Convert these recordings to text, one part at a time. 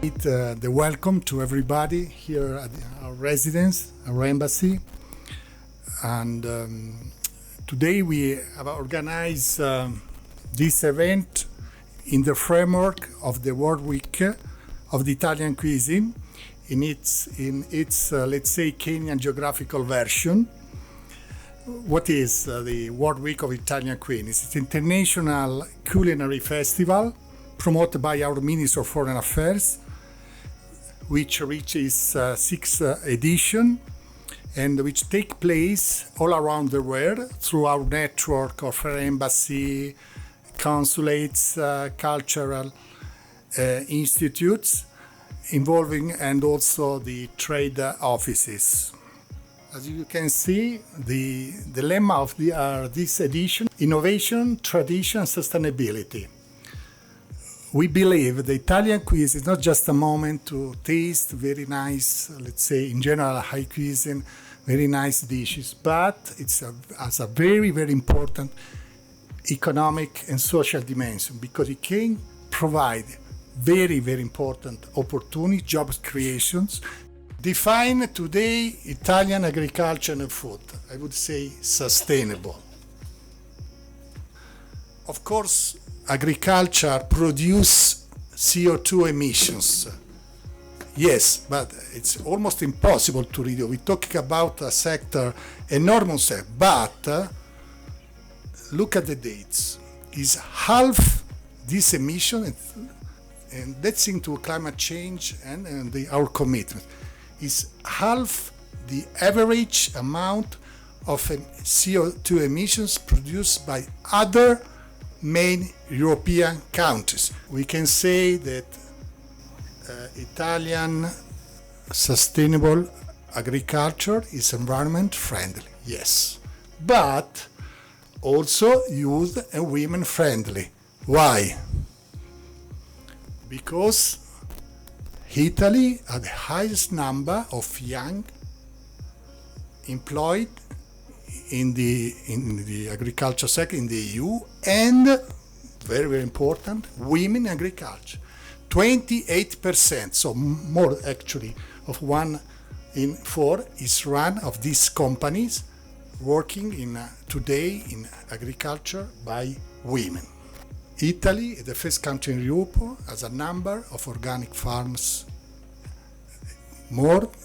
reiterate the welcome to everybody here at our residence, our embassy. And today we have organized this event in the framework of the World Week of the Italian cuisine in its let's say, Kenyan geographical version. What is the World Week of Italian Cuisine? It's an international culinary festival promoted by our Minister of Foreign Affairs, which reaches sixth edition and which take place all around the world through our network of embassy, consulates, cultural institutes involving, and also the trade offices. As you can see, the lemma of this edition: innovation, tradition, and sustainability. We believe the Italian cuisine is not just a moment to taste very nice, let's say in general high cuisine, very nice dishes, but it has a very, very important economic and social dimension because it can provide very, very important opportunities, job creations. Define today Italian agriculture and food. I would say sustainable. Of course, agriculture produces CO2 emissions. Yes, but it's almost impossible to reduce. We're talking about a sector, enormous sector, but look at the dates. Is half this emission, and that's into climate change and our commitment, is half the average amount of CO2 emissions produced by other main European countries. We can say that Italian sustainable agriculture is environment friendly, yes, but also youth and women friendly. Why? Because Italy had the highest number of young employed in the agriculture sector in the EU, and very, very important, women in agriculture. 28%, so more actually of 1 in 4 is run of these companies working today in agriculture by women. Italy is the first country in Europe has a number of organic farms,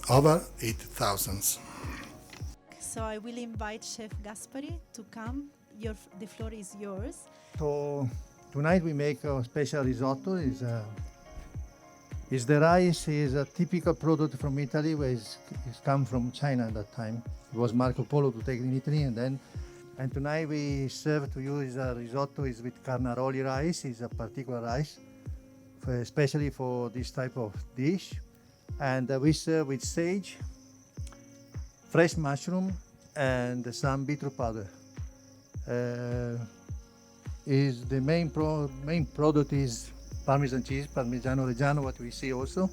over 8,000. So I will invite Chef Gaspari to come. The floor is yours. So tonight we make a special risotto. Is the rice is a typical product from Italy, where it's come from China at that time. It was Marco Polo to take it in Italy, and tonight we serve to you is a risotto is with carnaroli rice. Is a particular rice, especially for this type of dish, and we serve with sage, fresh mushroom, and some beetroot powder. Is the main product is Parmesan cheese, Parmigiano Reggiano, what we see also.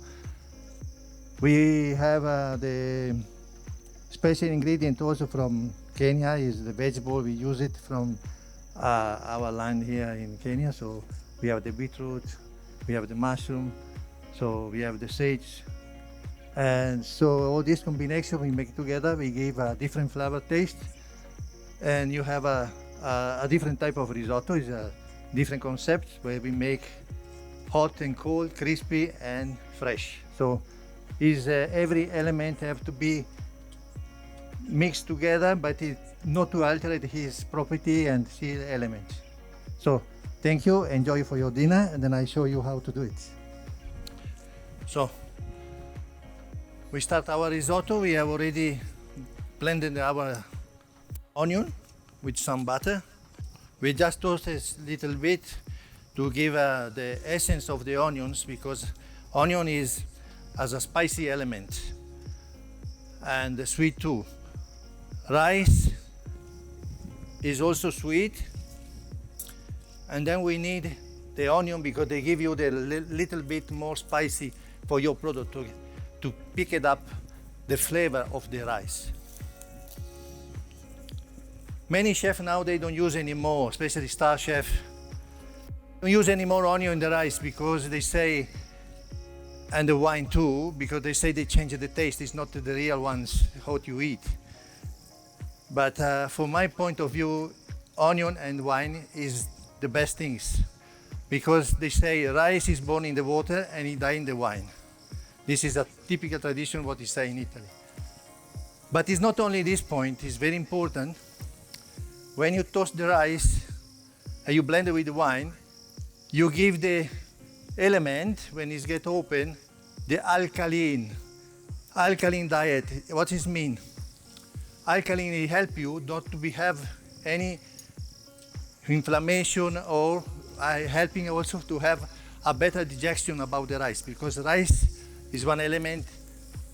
We have the special ingredient also from Kenya is the vegetable. We use it from our land here in Kenya. So we have the beetroot, we have the mushroom, so we have the sage. And so all this combination we make together, we give a different flavor taste, and you have a different type of risotto. It's a different concept where we make hot and cold, crispy and fresh. So every element have to be mixed together, but not to alter his property and his elements. So thank you, enjoy for your dinner, and then I show you how to do it. So we start our risotto. We have already blended our onion with some butter. We just toast a little bit to give the essence of the onions, because onion has a spicy element and sweet too. Rice is also sweet, and then we need the onion because they give you the little bit more spicy for your product to pick it up the flavor of the rice. Many chefs now, they don't use anymore, especially star chef, don't use any more onion in the rice because they say and the wine too, because they say they change the taste. It's not the real ones what you eat. But from my point of view, onion and wine is the best things, because they say rice is born in the water and it dies in the wine. This is a typical tradition what is said in Italy. But it's not only this point, it's very important. When you toast the rice and you blend it with the wine, you give the element, when it gets open, the alkaline diet. What does it mean? Alkaline will help you not to have any inflammation, or helping also to have a better digestion about the rice, because rice is one element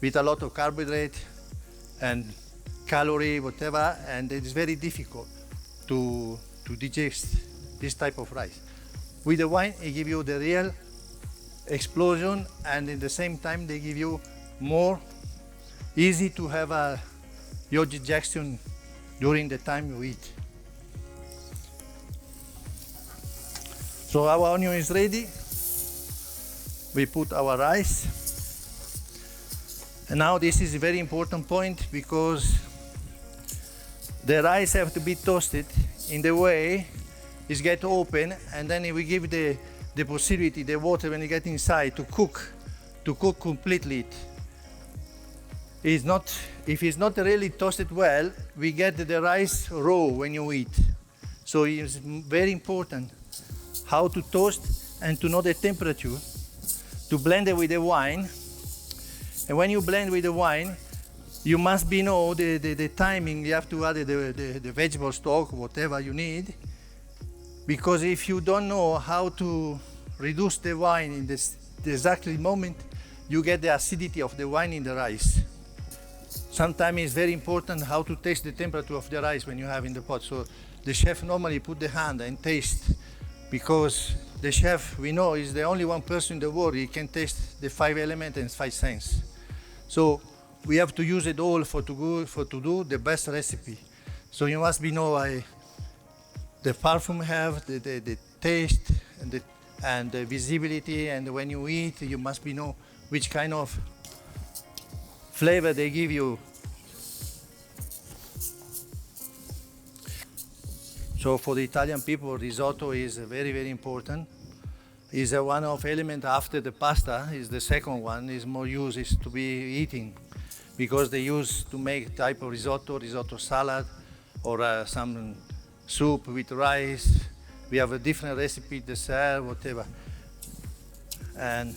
with a lot of carbohydrate and calorie, whatever, and it is very difficult to digest this type of rice. With the wine, it gives you the real explosion, and at the same time, they give you more easy to have your digestion during the time you eat. So our onion is ready. We put our rice. And now this is a very important point, because the rice have to be toasted in the way it gets open, and then we give the possibility, the water when you get inside, to cook completely. If it's not really toasted well, we get the rice raw when you eat. So it's very important how to toast and to know the temperature, to blend it with the wine. And when you blend with the wine, you must know the timing. You have to add the vegetable stock, whatever you need, because if you don't know how to reduce the wine in the exact moment, you get the acidity of the wine in the rice. Sometimes it's very important how to taste the temperature of the rice when you have in the pot. So the chef normally put the hand and taste, because the chef, we know, is the only one person in the world he can taste the 5 elements and 5 senses. So we have to use it all to do the best recipe. So you must know the perfume have, the taste and the visibility, and when you eat, you must know which kind of flavor they give you. So for the Italian people, risotto is very, very important. Is one of element after the pasta. Is the second one. Is more used is to be eating, because they use to make type of risotto salad, or some soup with rice. We have a different recipe, dessert, whatever. And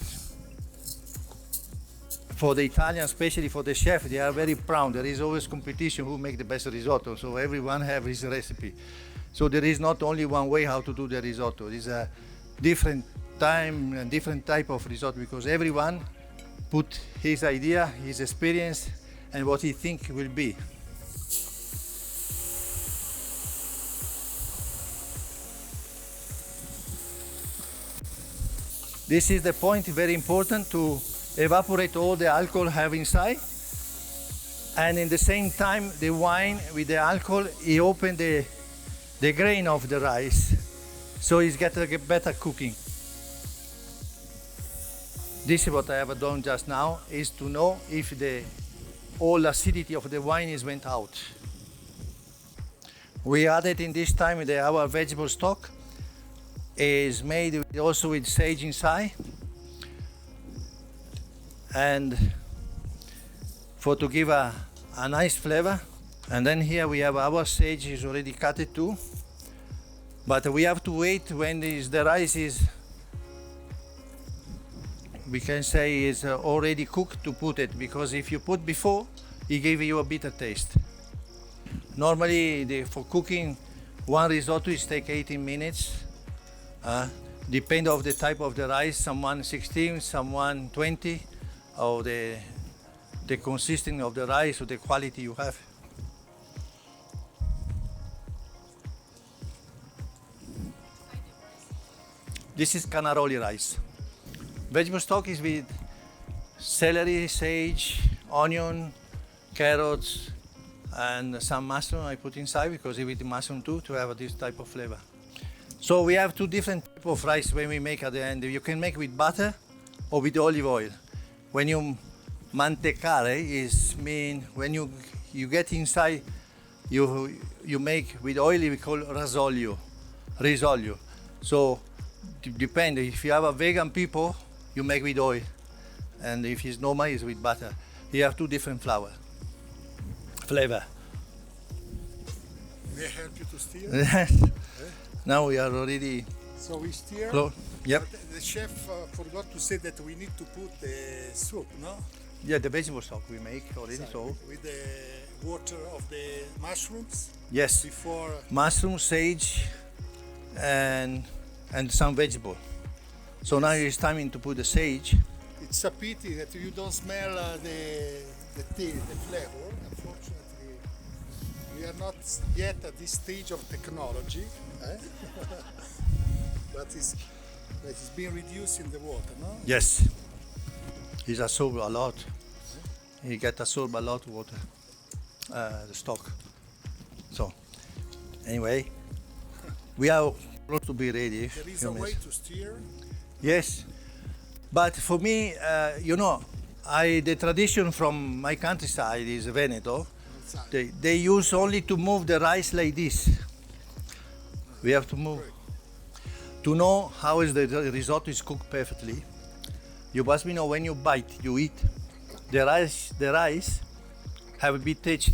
for the Italian, especially for the chef, they are very proud. There is always competition who make the best risotto. So everyone have his recipe. So there is not only one way how to do the risotto. There is a different time and different type of risotto, because everyone put his idea, his experience, and what he think will be. This is the point, very important, to evaporate all the alcohol have inside, and in the same time the wine with the alcohol, it open the grain of the rice, so it's get a better cooking. This is what I have done just now, is to know if the all acidity of the wine is went out. We added in this time our vegetable stock. Is made also with sage inside, and to give a nice flavor. And then here we have our sage is already cut it too, but we have to wait when the rice is, we can say, is already cooked to put it, because if you put before, it gives you a bitter taste. Normally for cooking one risotto is take 18 minutes. Depend of the type of the rice, someone 16, someone 20, or the consistency of the rice or the quality you have. This is Canaroli rice. Vegetable stock is with celery, sage, onion, carrots, and some mushroom I put inside, because I eat the mushroom too, to have this type of flavor. So we have two different types of rice when we make at the end. You can make with butter or with olive oil. when you mantecare is mean when you get inside, you make with oil we call risolio. So depend if you have a vegan people, you make with oil, and if it's normal, it's with butter. You have two different flavor. May I help you to steer? Yes. Now we are already. So we steer. Yep. But the chef forgot to say that we need to put the soup, no? Yeah, the vegetable stock we make already. Exactly. So With the water of the mushrooms yes, before. mushroom, sage, and some vegetable. So now it's time to put the sage. It's a pity that you don't smell the flavor. Unfortunately, we are not yet at this stage of technology, but it's being reduced in the water, no? Yes, it's absorbed a lot. He get absorbed a lot of water, the stock. So anyway, we are close to be ready. There is a way to steer. Yes, but for me, the tradition from my countryside is Veneto. They use only to move the rice like this. We have to move. To know how is the risotto is cooked perfectly, you must know when you bite, you eat. The rice have to be touched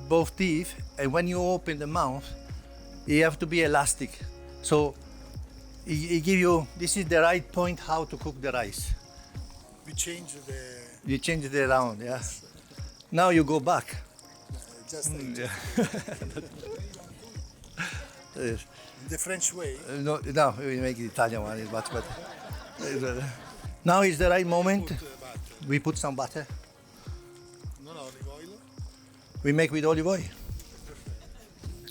both teeth, and when you open the mouth, you have to be elastic. So it give you, this is the right point how to cook the rice. We change the. You change it around, yeah. Now you go back. Just Yeah. Yes. the French way. No, we make the Italian one, it's much better. Now is the right moment. Put butter. We put some butter. No, olive oil. We make with olive oil.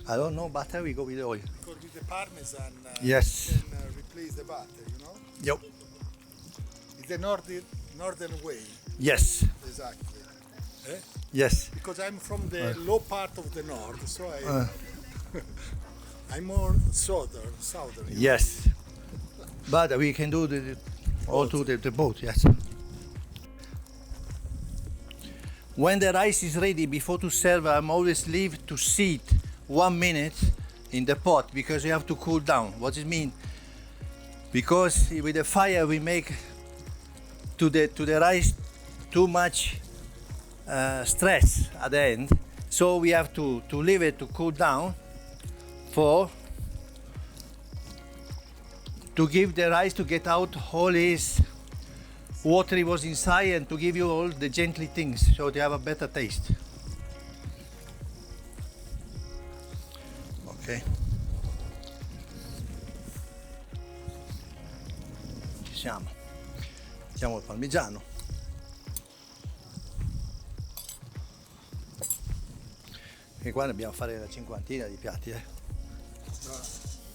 I don't know butter, we go with oil. Because with the Parmesan, Yes. you can replace the butter, you know? Yep. It's the northern way, Yes. exactly. Yes. Because I'm from the low part of the north, so I'm more southern. You know? Yes. But we can do the both, yes. When the rice is ready, before to serve, I'm always leave to sit 1 minute in the pot because you have to cool down. What does it mean? Because with the fire we make to the rice too much stress at the end, so we have to leave it to cool down to give the rice to get out all his water it was inside and to give you all the gently things so they have a better taste. Okay. Ci siamo. Mettiamo il parmigiano. E qua dobbiamo fare una cinquantina di piatti,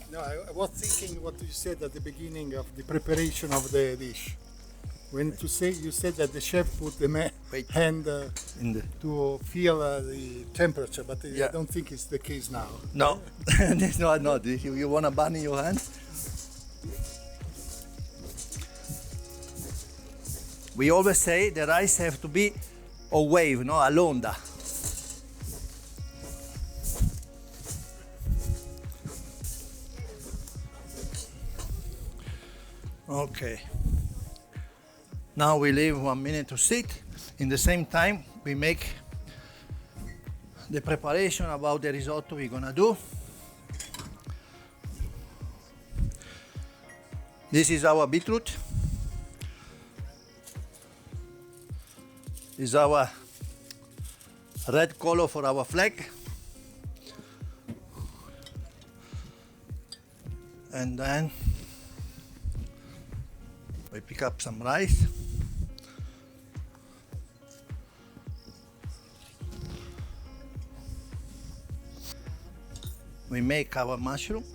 No, I was thinking what you said at the beginning of the preparation of the dish. When you said that the chef put the hand to feel the temperature, but I don't think it's the case now. No, no. You want to burn in your hand? We always say the rice have to be a wave, no, a l'onda. Okay. Now we leave 1 minute to sit. In the same time, we make the preparation about the risotto we're gonna do. This is our beetroot. This is our red color for our flag. And then we pick up some rice. We make our mushroom.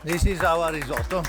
This is our risotto.